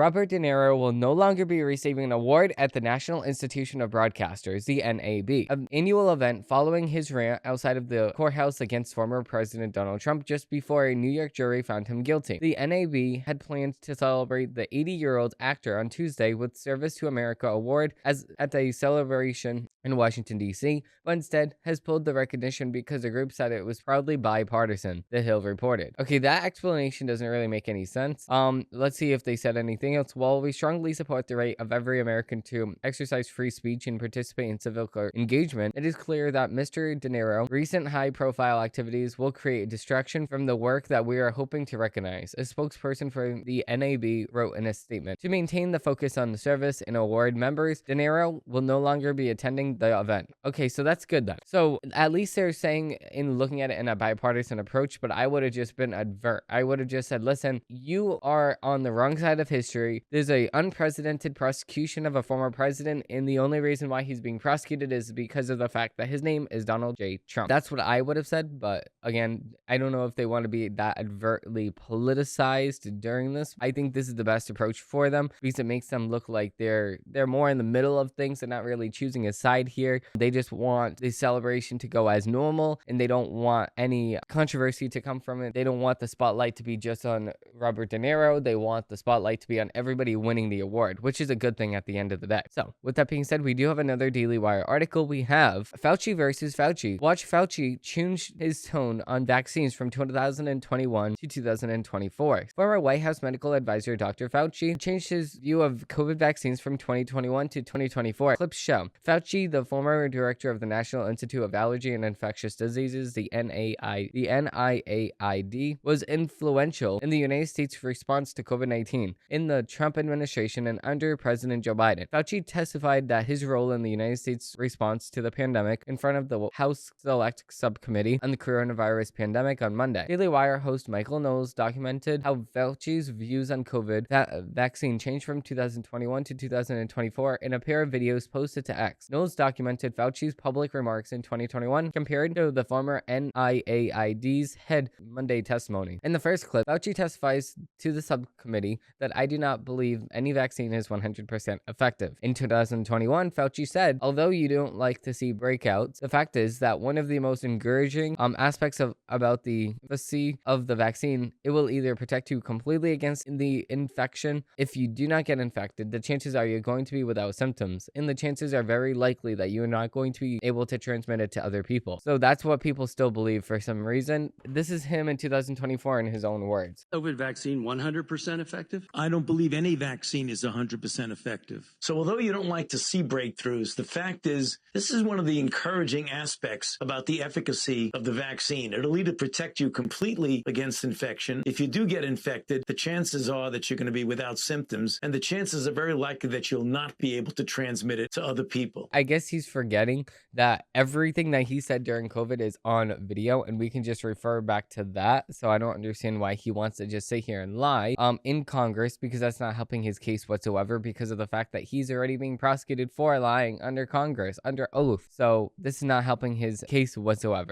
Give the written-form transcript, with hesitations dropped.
Robert De Niro will no longer be receiving an award at the National Institution of Broadcasters, the NAB, an annual event following his rant outside of the courthouse against former President Donald Trump just before a New York jury found him guilty. The NAB had planned to celebrate the 80-year-old actor on Tuesday with Service to America Award at a celebration in Washington, D.C., but instead has pulled the recognition because the group said it was proudly bipartisan, The Hill reported. Okay, that explanation doesn't really make any sense. Let's see if they said anything else. While we strongly support the right of every American to exercise free speech and participate in civic engagement, it is clear that Mr. De Niro's recent high-profile activities will create a distraction from the work that we are hoping to recognize, a spokesperson for the NAB wrote in a statement. To maintain the focus on the service and award members, De Niro will no longer be attending the event. Okay, so that's good then. So at least they're saying in looking at it in a bipartisan approach, but I would have just been I would have just said, listen, you are on the wrong side of history. There's a unprecedented prosecution of a former president, and the only reason why he's being prosecuted is because of the fact that his name is Donald J. Trump. That's what I would have said, but again, I don't know if they want to be that overtly politicized during this. I think this is the best approach for them because it makes them look like they're more in the middle of things and not really choosing a side here. They just want the celebration to go as normal, and they don't want any controversy to come from it. They don't want the spotlight to be just on Robert De Niro. They want the spotlight to be on everybody winning the award, which is a good thing at the end of the day. So with that being said, we do have another Daily Wire article. We have Fauci versus Fauci. Watch Fauci change his tone on vaccines from 2021 to 2024. Former White House medical advisor Dr. Fauci changed his view of COVID vaccines from 2021 to 2024. Clips show Fauci, the former director of the National Institute of Allergy and Infectious Diseases, the NIAID, was influential in the United States response to COVID-19 in the Trump administration and under President Joe Biden. Fauci testified that his role in the United States response to the pandemic in front of the House Select Subcommittee on the coronavirus pandemic on Monday. Daily Wire host Michael Knowles documented how Fauci's views on COVID vaccine changed from 2021 to 2024 in a pair of videos posted to X. Knowles documented Fauci's public remarks in 2021 compared to the former NIAID's head Monday testimony. In the first clip, Fauci testifies to the subcommittee that I do not believe any vaccine is 100% effective. In 2021, Fauci said, although you don't like to see breakouts, the fact is that one of the most encouraging aspects about the efficacy of the vaccine, it will either protect you completely against the infection. If you do not get infected, the chances are you're going to be without symptoms, and the chances are very likely that you're not going to be able to transmit it to other people. So that's what people still believe for some reason. This is him in 2024 in his own words. COVID vaccine 100% effective? I don't believe any vaccine is 100% effective. So although you don't like to see breakthroughs, the fact is this is one of the encouraging aspects about the efficacy of the vaccine. It'll either protect you completely against infection. If you do get infected, the chances are that you're going to be without symptoms, and the chances are very likely that you'll not be able to transmit it to other people. I guess he's forgetting that everything that he said during COVID is on video, and we can just refer back to that. So I don't understand why he wants to just sit here and lie in Congress, because that's not helping his case whatsoever, because of the fact that he's already being prosecuted for lying under Congress, under oath. So this is not helping his case whatsoever.